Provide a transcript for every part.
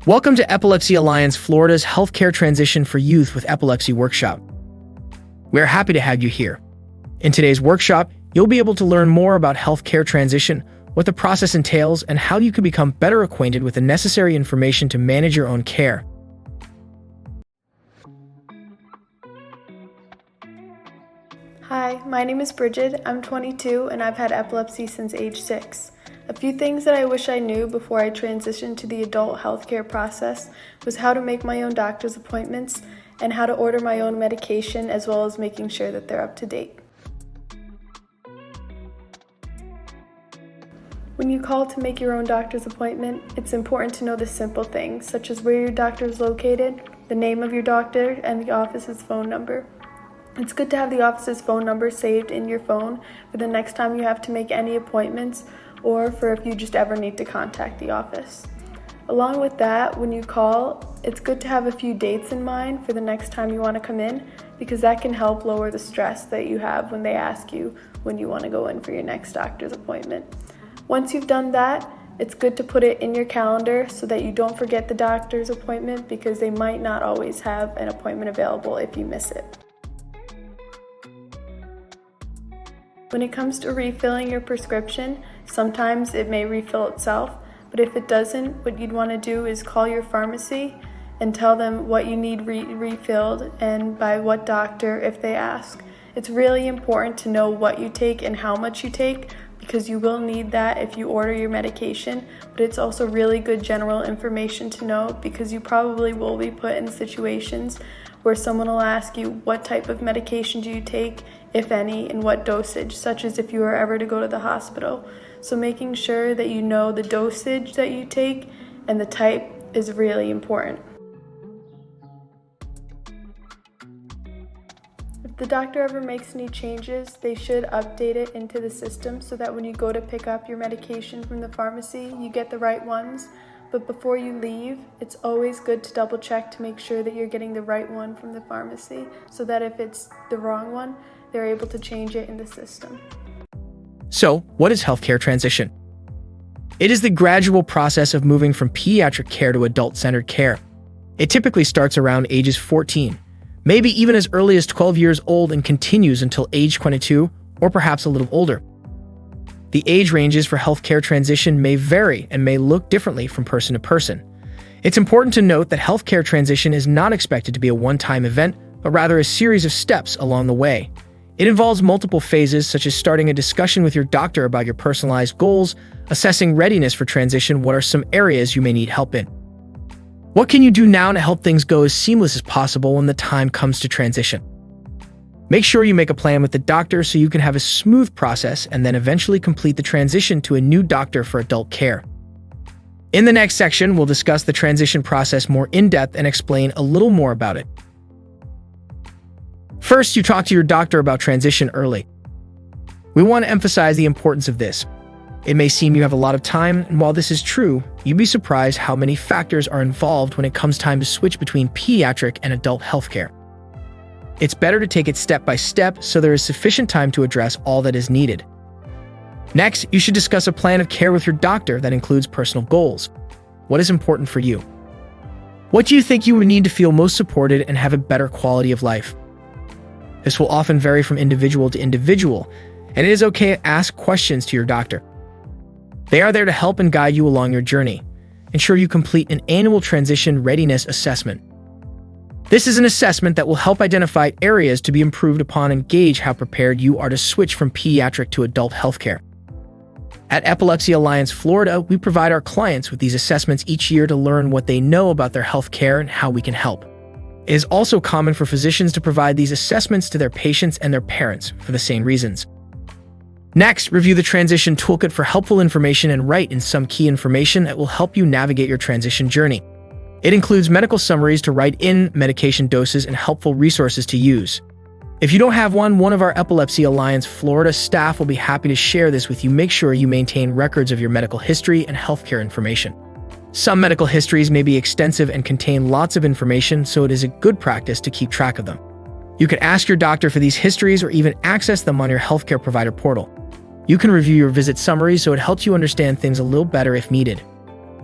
Welcome to Epilepsy Alliance Florida's Healthcare Transition for Youth with Epilepsy Workshop. We're happy to have you here. In today's workshop, you'll be able to learn more about healthcare transition, what the process entails, and how you can become better acquainted with the necessary information to manage your own care. Hi, my name is Bridget. I'm 22 and I've had epilepsy since age 6. A few things that I wish I knew before I transitioned to the adult healthcare process was how to make my own doctor's appointments and how to order my own medication, as well as making sure that they're up to date. When you call to make your own doctor's appointment, it's important to know the simple things, such as where your doctor is located, the name of your doctor, and the office's phone number. It's good to have the office's phone number saved in your phone for the next time you have to make any appointments, or for if you just ever need to contact the office. Along with that, when you call, it's good to have a few dates in mind for the next time you want to come in, because that can help lower the stress that you have when they ask you when you want to go in for your next doctor's appointment. Once you've done that, it's good to put it in your calendar so that you don't forget the doctor's appointment, because they might not always have an appointment available if you miss it. When it comes to refilling your prescription, sometimes it may refill itself, but if it doesn't, what you'd want to do is call your pharmacy and tell them what you need refilled and by what doctor if they ask. It's really important to know what you take and how much you take, because you will need that if you order your medication, but it's also really good general information to know, because you probably will be put in situations where someone will ask you what type of medication do you take, if any, and what dosage, such as if you were ever to go to the hospital. So making sure that you know the dosage that you take and the type is really important. If the doctor ever makes any changes, they should update it into the system so that when you go to pick up your medication from the pharmacy, you get the right ones. But before you leave, it's always good to double check to make sure that you're getting the right one from the pharmacy, so that if it's the wrong one, they're able to change it in the system. So, what is healthcare transition? It is the gradual process of moving from pediatric care to adult-centered care. It typically starts around ages 14, maybe even as early as 12 years old, and continues until age 22, or perhaps a little older. The age ranges for healthcare transition may vary and may look differently from person to person. It's important to note that healthcare transition is not expected to be a one-time event, but rather a series of steps along the way. It involves multiple phases, such as starting a discussion with your doctor about your personalized goals, assessing readiness for transition, what are some areas you may need help in. What can you do now to help things go as seamless as possible when the time comes to transition? Make sure you make a plan with the doctor so you can have a smooth process and then eventually complete the transition to a new doctor for adult care. In the next section, we'll discuss the transition process more in depth and explain a little more about it. First, you talk to your doctor about transition early. We want to emphasize the importance of this. It may seem you have a lot of time, and while this is true, you'd be surprised how many factors are involved when it comes time to switch between pediatric and adult healthcare. It's better to take it step by step so there is sufficient time to address all that is needed. Next, you should discuss a plan of care with your doctor that includes personal goals. What is important for you? What do you think you would need to feel most supported and have a better quality of life? This will often vary from individual to individual, and it is okay to ask questions to your doctor. They are there to help and guide you along your journey. Ensure you complete an annual transition readiness assessment. This is an assessment that will help identify areas to be improved upon and gauge how prepared you are to switch from pediatric to adult healthcare. At Epilepsy Alliance Florida, we provide our clients with these assessments each year to learn what they know about their healthcare and how we can help. It is also common for physicians to provide these assessments to their patients and their parents for the same reasons. Next, review the transition toolkit for helpful information and write in some key information that will help you navigate your transition journey. It includes medical summaries to write in, medication doses, and helpful resources to use. If you don't have one of our Epilepsy Alliance Florida staff will be happy to share this with you. Make sure you maintain records of your medical history and healthcare information. Some medical histories may be extensive and contain lots of information, so it is a good practice to keep track of them. You can ask your doctor for these histories or even access them on your healthcare provider portal. You can review your visit summary so it helps you understand things a little better if needed.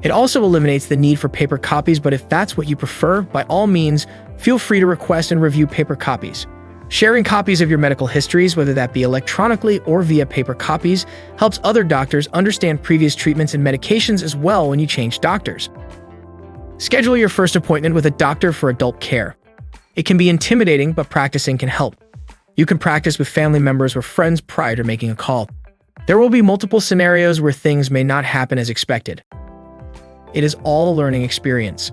It also eliminates the need for paper copies, but if that's what you prefer, by all means, feel free to request and review paper copies. Sharing copies of your medical histories, whether that be electronically or via paper copies, helps other doctors understand previous treatments and medications as well when you change doctors. Schedule your first appointment with a doctor for adult care. It can be intimidating, but practicing can help. You can practice with family members or friends prior to making a call. There will be multiple scenarios where things may not happen as expected. It is all a learning experience.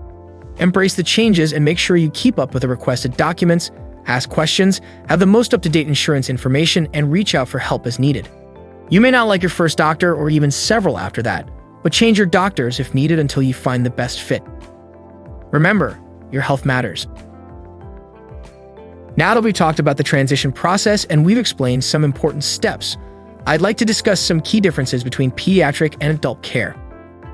Embrace the changes and make sure you keep up with the requested documents, ask questions, have the most up-to-date insurance information, and reach out for help as needed. You may not like your first doctor or even several after that, but change your doctors if needed until you find the best fit. Remember, your health matters. Now that we've talked about the transition process and we've explained some important steps, I'd like to discuss some key differences between pediatric and adult care.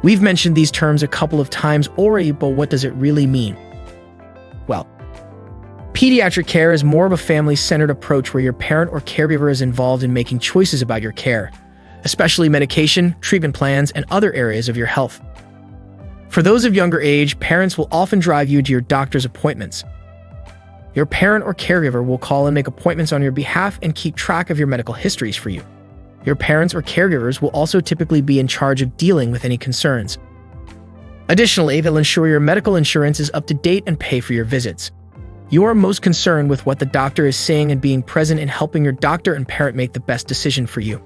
We've mentioned these terms a couple of times already, but what does it really mean? Well, pediatric care is more of a family-centered approach where your parent or caregiver is involved in making choices about your care, especially medication, treatment plans, and other areas of your health. For those of younger age, parents will often drive you to your doctor's appointments. Your parent or caregiver will call and make appointments on your behalf and keep track of your medical histories for you. Your parents or caregivers will also typically be in charge of dealing with any concerns. Additionally, they'll ensure your medical insurance is up to date and pay for your visits. You are most concerned with what the doctor is saying and being present in helping your doctor and parent make the best decision for you.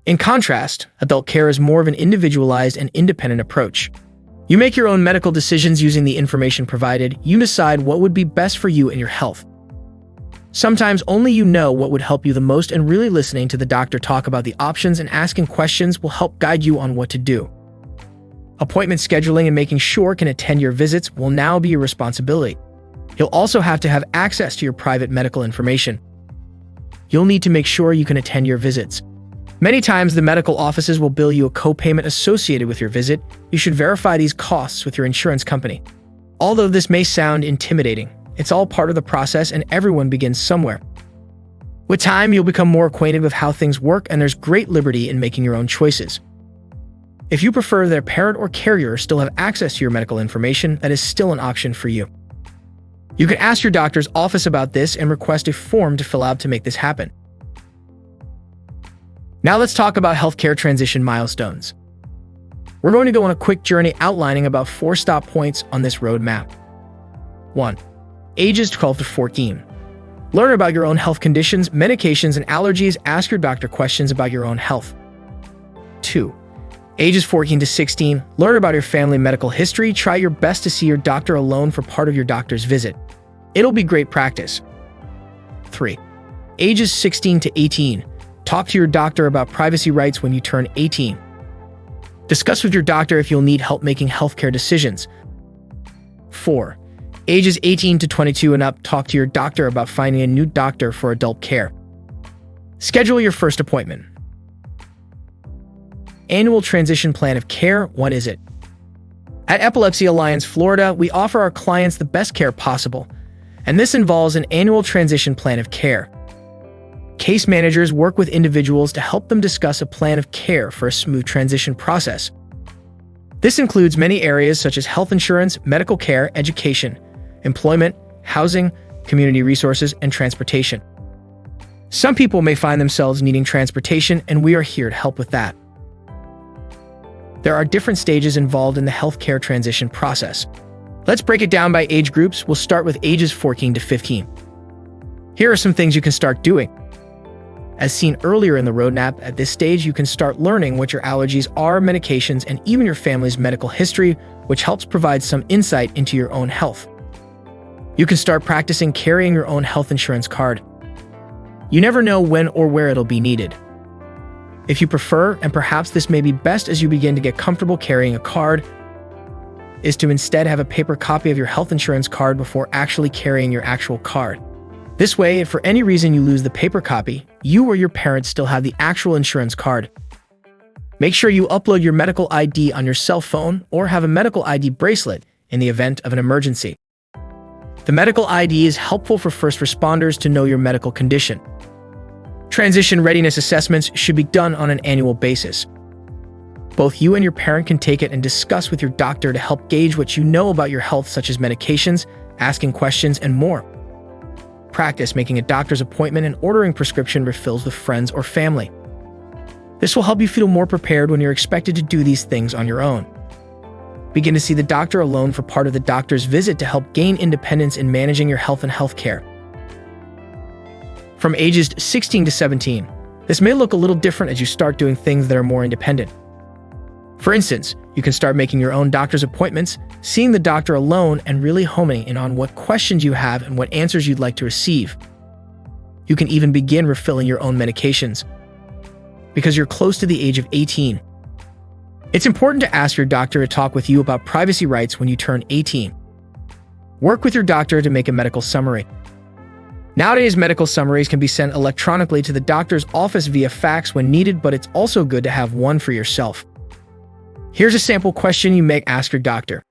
In contrast, adult care is more of an individualized and independent approach. You make your own medical decisions using the information provided. You decide what would be best for you and your health. Sometimes only you know what would help you the most, and really listening to the doctor talk about the options and asking questions will help guide you on what to do. Appointment scheduling and making sure can attend your visits will now be your responsibility. You'll also have to have access to your private medical information. You'll need to make sure you can attend your visits. Many times, the medical offices will bill you a co-payment associated with your visit. You should verify these costs with your insurance company. Although this may sound intimidating, it's all part of the process and everyone begins somewhere. With time, you'll become more acquainted with how things work, and there's great liberty in making your own choices. If you prefer that a parent or caregiver still have access to your medical information, that is still an option for you. You can ask your doctor's office about this and request a form to fill out to make this happen. Now let's talk about healthcare transition milestones. We're going to go on a quick journey outlining about 4 stop points on this roadmap. 1. Ages 12 to 14. Learn about your own health conditions, medications, and allergies. Ask your doctor questions about your own health. 2. Ages 14 to 16. Learn about your family medical history. Try your best to see your doctor alone for part of your doctor's visit. It'll be great practice. 3. Ages 16 to 18. Talk to your doctor about privacy rights when you turn 18. Discuss with your doctor if you'll need help making healthcare decisions. 4. Ages 18 to 22 and up. Talk to your doctor about finding a new doctor for adult care. Schedule your first appointment. Annual Transition Plan of Care. What is it? At Epilepsy Alliance Florida, we offer our clients the best care possible, and this involves an annual transition plan of care. Case managers work with individuals to help them discuss a plan of care for a smooth transition process. This includes many areas such as health insurance, medical care, education, employment, housing, community resources, and transportation. Some people may find themselves needing transportation, and we are here to help with that. There are different stages involved in the healthcare transition process. Let's break it down by age groups. We'll start with ages 14 to 15. Here are some things you can start doing. As seen earlier in the roadmap, at this stage you can start learning what your allergies are, medications, and even your family's medical history, which helps provide some insight into your own health. You can start practicing carrying your own health insurance card. You never know when or where it'll be needed. If you prefer, and perhaps this may be best as you begin to get comfortable carrying a card, is to instead have a paper copy of your health insurance card before actually carrying your actual card. This way, if for any reason you lose the paper copy, you or your parents still have the actual insurance card. Make sure you upload your medical ID on your cell phone or have a medical ID bracelet in the event of an emergency. The medical ID is helpful for first responders to know your medical condition. Transition readiness assessments should be done on an annual basis. Both you and your parent can take it and discuss with your doctor to help gauge what you know about your health, such as medications, asking questions, and more. Practice making a doctor's appointment and ordering prescription refills with friends or family. This will help you feel more prepared when you're expected to do these things on your own. Begin to see the doctor alone for part of the doctor's visit to help gain independence in managing your health and healthcare. From ages 16 to 17, this may look a little different as you start doing things that are more independent. For instance, you can start making your own doctor's appointments, seeing the doctor alone, and really homing in on what questions you have and what answers you'd like to receive. You can even begin refilling your own medications, because you're close to the age of 18. It's important to ask your doctor to talk with you about privacy rights when you turn 18. Work with your doctor to make a medical summary. Nowadays, medical summaries can be sent electronically to the doctor's office via fax when needed, but it's also good to have one for yourself. Here's a sample question you may ask your doctor.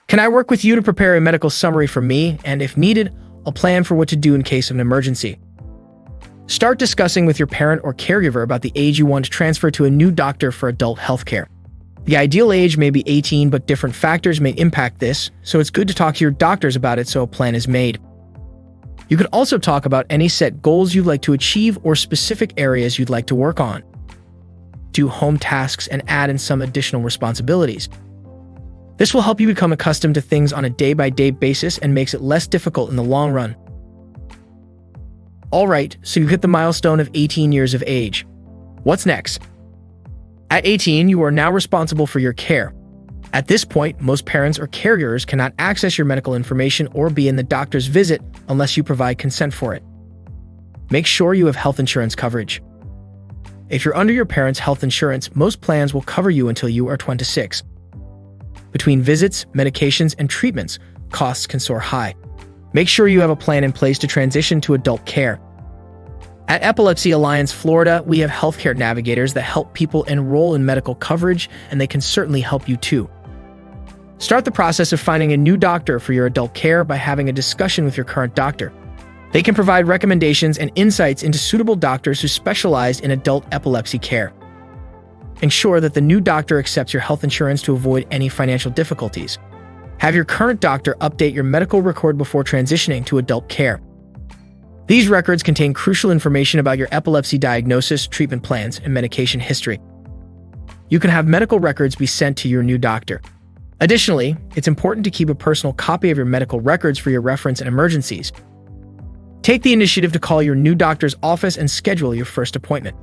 Can I work with you to prepare a medical summary for me, and if needed, a plan for what to do in case of an emergency? Start discussing with your parent or caregiver about the age you want to transfer to a new doctor for adult healthcare. The ideal age may be 18, but different factors may impact this, so it's good to talk to your doctors about it so a plan is made. You can also talk about any set goals you'd like to achieve or specific areas you'd like to work on. Do home tasks and add in some additional responsibilities. This will help you become accustomed to things on a day-by-day basis and makes it less difficult in the long run. Alright, so you hit the milestone of 18 years of age. What's next? At 18, you are now responsible for your care. At this point, most parents or caregivers cannot access your medical information or be in the doctor's visit unless you provide consent for it. Make sure you have health insurance coverage. If you're under your parents' health insurance, most plans will cover you until you are 26. Between visits, medications, and treatments, costs can soar high. Make sure you have a plan in place to transition to adult care. At Epilepsy Alliance Florida, we have healthcare navigators that help people enroll in medical coverage, and they can certainly help you too. Start the process of finding a new doctor for your adult care by having a discussion with your current doctor. They can provide recommendations and insights into suitable doctors who specialize in adult epilepsy care. Ensure that the new doctor accepts your health insurance to avoid any financial difficulties. Have your current doctor update your medical record before transitioning to adult care. These records contain crucial information about your epilepsy diagnosis, treatment plans, and medication history. You can have medical records be sent to your new doctor. Additionally, it's important to keep a personal copy of your medical records for your reference in emergencies. Take the initiative to call your new doctor's office and schedule your first appointment.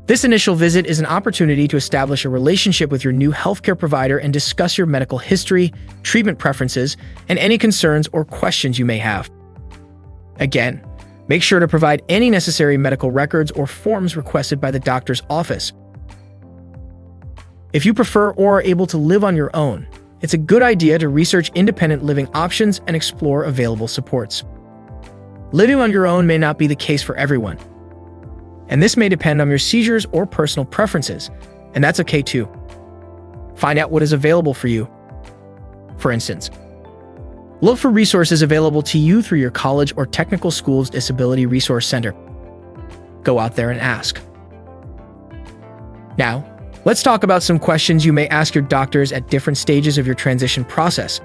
This initial visit is an opportunity to establish a relationship with your new healthcare provider and discuss your medical history, treatment preferences, and any concerns or questions you may have. Again, make sure to provide any necessary medical records or forms requested by the doctor's office. If you prefer or are able to live on your own, it's a good idea to research independent living options and explore available supports. Living on your own may not be the case for everyone, and this may depend on your seizures or personal preferences, and that's okay too. Find out what is available for you. For instance, look for resources available to you through your college or technical school's Disability Resource Center. Go out there and ask. Now, let's talk about some questions you may ask your doctors at different stages of your transition process.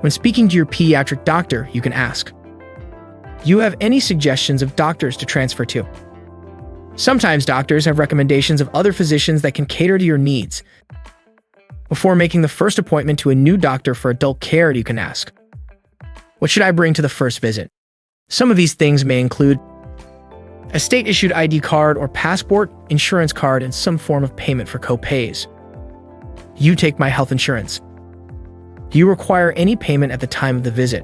When speaking to your pediatric doctor, you can ask, do you have any suggestions of doctors to transfer to? Sometimes doctors have recommendations of other physicians that can cater to your needs. Before making the first appointment to a new doctor for adult care, you can ask, what should I bring to the first visit? Some of these things may include a state-issued ID card or passport, insurance card, and some form of payment for co-pays. Do you take my health insurance? Do you require any payment at the time of the visit?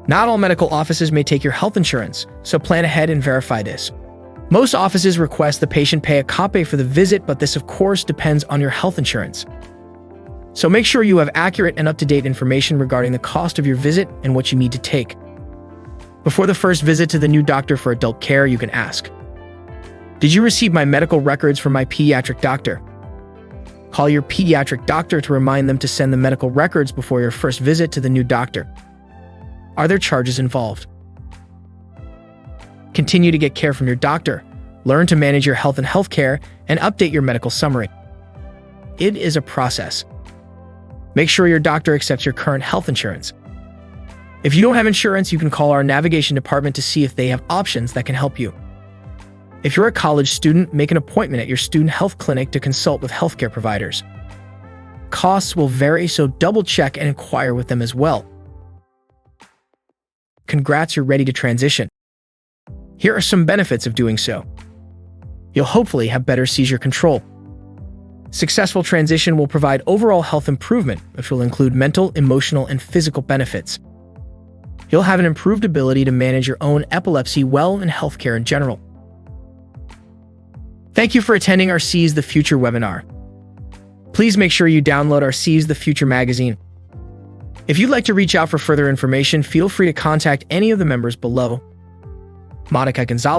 Not all medical offices may take your health insurance, so plan ahead and verify this. Most offices request the patient pay a copay for the visit, but this of course depends on your health insurance. So make sure you have accurate and up-to-date information regarding the cost of your visit and what you need to take. Before the first visit to the new doctor for adult care, you can ask, did you receive my medical records from my pediatric doctor? Call your pediatric doctor to remind them to send the medical records before your first visit to the new doctor. Are there charges involved? Continue to get care from your doctor. learn to manage your health and healthcare, and update your medical summary. It is a process. Make sure your doctor accepts your current health insurance. If you don't have insurance, you can call our navigation department to see if they have options that can help you. If you're a college student, make an appointment at your student health clinic to consult with healthcare providers. Costs will vary, so double-check and inquire with them as well. Congrats, you're ready to transition. Here are some benefits of doing so. You'll hopefully have better seizure control. Successful transition will provide overall health improvement, which will include mental, emotional, and physical benefits. You'll have an improved ability to manage your own epilepsy well and healthcare in general. Thank you for attending our Seize the Future webinar. Please make sure you download our Seize the Future magazine. If you'd like to reach out for further information, feel free to contact any of the members below. Monica Gonzalez